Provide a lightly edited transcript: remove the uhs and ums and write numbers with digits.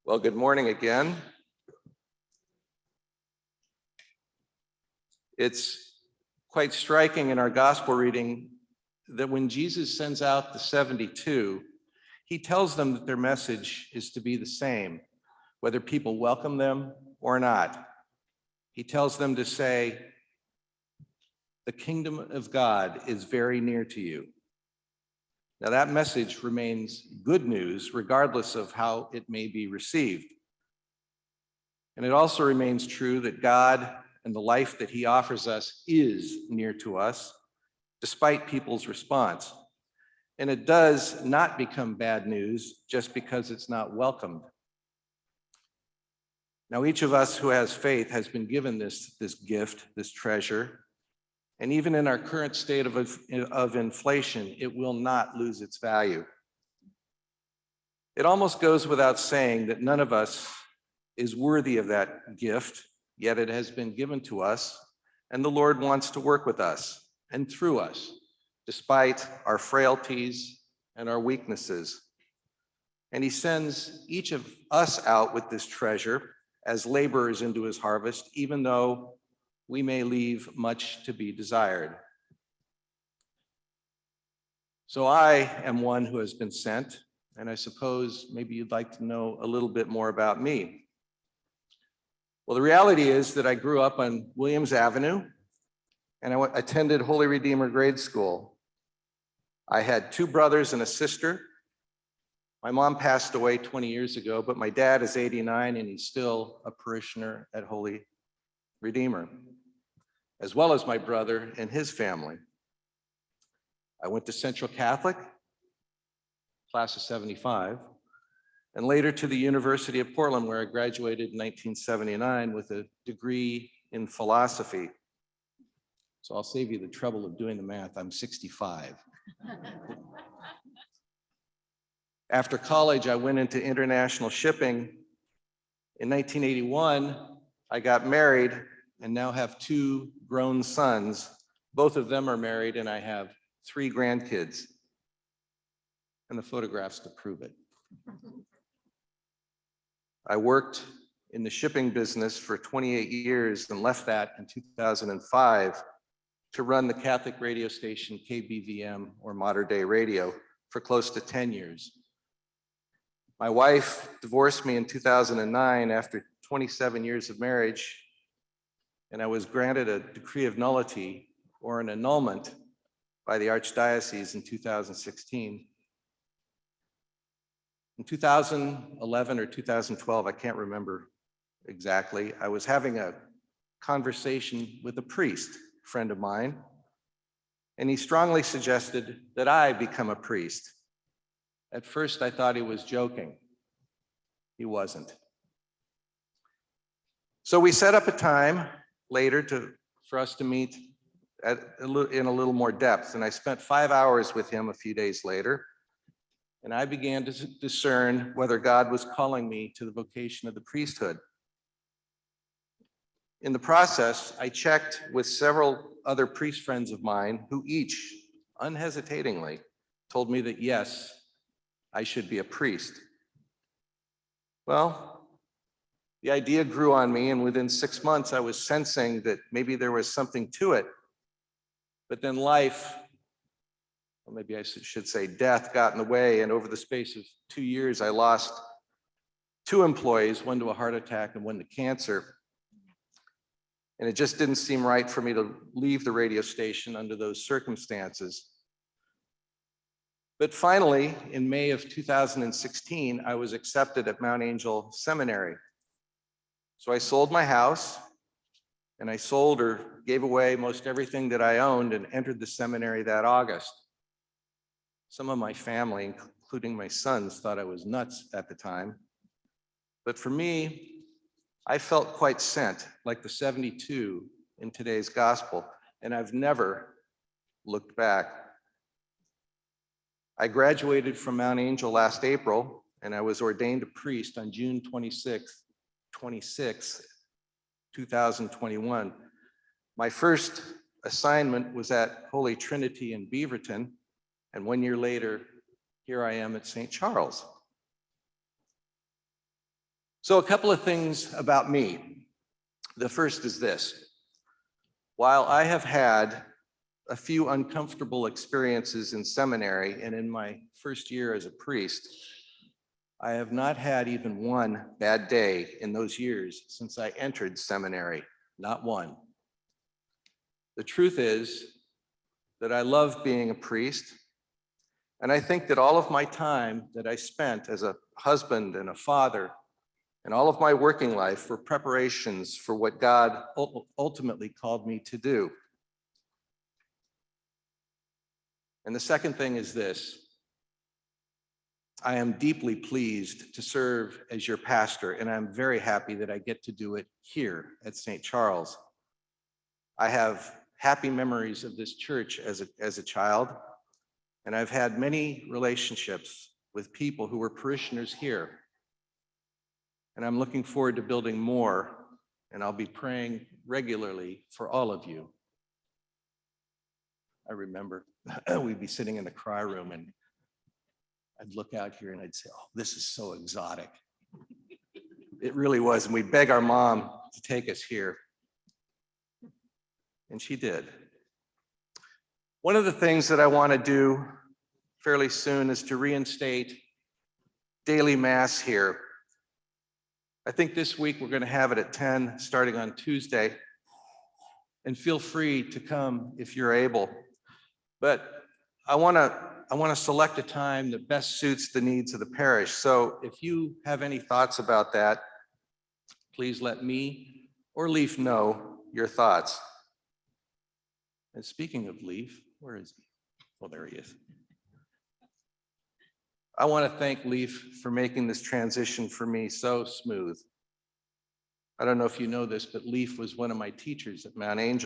Well, good morning again. It's quite striking in our gospel reading that when Jesus sends out the 72, he tells them that their message is to be the same, whether people welcome them or not. He tells them to say, the kingdom of God is very near to you. Now that message remains good news regardless of how it may be received. And it also remains true that God and the life that he offers us is near to us, despite people's response. And it does not become bad news just because it's not welcomed. Now, each of us who has faith has been given this gift, this treasure, and even in our current state of inflation, it will not lose its value. It almost goes without saying that none of us is worthy of that gift, yet it has been given to us, and the Lord wants to work with us and through us, despite our frailties and our weaknesses. And he sends each of us out with this treasure as laborers into his harvest, even though we may leave much to be desired. So I am one who has been sent, and I suppose maybe you'd like to know a little bit more about me. Well, the reality is that I grew up on Williams Avenue, and I attended Holy Redeemer grade school. I had two brothers and a sister. My mom passed away 20 years ago, but my dad is 89, and he's still a parishioner at Holy Redeemer, as well as my brother and his family. I went to Central Catholic, class of 75, and later to the University of Portland, where I graduated in 1979 with a degree in philosophy. So I'll save you the trouble of doing the math. I'm 65. After college, I went into international shipping. In 1981, I got married and now have two grown sons. Both of them are married, and I have 3 grandkids, and the photographs to prove it. I worked in the shipping business for 28 years and left that in 2005 to run the Catholic radio station KBVM, or Modern Day Radio, for close to 10 years. My wife divorced me in 2009 after 27 years of marriage, and I was granted a decree of nullity, or an annulment, by the Archdiocese in 2016. In 2011 or 2012, I can't remember exactly, I was having a conversation with a priest, friend of mine, and he strongly suggested that I become a priest. At first, I thought he was joking. He wasn't. So we set up a time later for us to meet in a little more depth, and I spent 5 hours with him a few days later, and I began to discern whether God was calling me to the vocation of the priesthood. In the process, I checked with several other priest friends of mine who each, unhesitatingly, told me that yes, I should be a priest. Well, the idea grew on me, and within 6 months, I was sensing that maybe there was something to it. But then life, or maybe I should say death, got in the way, and over the space of 2 years, I lost 2 employees, one to a heart attack and one to cancer. And it just didn't seem right for me to leave the radio station under those circumstances. But finally, in May of 2016, I was accepted at Mount Angel Seminary. So I sold my house, and I sold or gave away most everything that I owned and entered the seminary that August. Some of my family, including my sons, thought I was nuts at the time. But for me, I felt quite sent, like the 72 in today's gospel, and I've never looked back. I graduated from Mount Angel last April, and I was ordained a priest on June 26, 2021. My first assignment was at Holy Trinity in Beaverton, and 1 year later, here I am at St. Charles. So a couple of things about me. The first is this. While I have had a few uncomfortable experiences in seminary and in my first year as a priest, I have not had even one bad day in those years since I entered seminary, not one. The truth is that I love being a priest, and I think that all of my time that I spent as a husband and a father and all of my working life were preparations for what God ultimately called me to do. And the second thing is this. I am deeply pleased to serve as your pastor, and I'm very happy that I get to do it here at St. Charles. I have happy memories of this church as a child, and I've had many relationships with people who were parishioners here. And I'm looking forward to building more, and I'll be praying regularly for all of you. I remember we'd be sitting in the cry room, and I'd look out here and I'd say, oh, this is so exotic. It really was, and we'd beg our mom to take us here. And she did. One of the things that I want to do fairly soon is to reinstate daily mass here. I think this week we're going to have it at 10, starting on Tuesday. And feel free to come if you're able. But I want to select a time that best suits the needs of the parish. So if you have any thoughts about that, please let me or Leaf know your thoughts. And speaking of Leaf, where is he? Oh, there he is. I want to thank Leaf for making this transition for me so smooth. I don't know if you know this, but Leaf was one of my teachers at Mount Angel.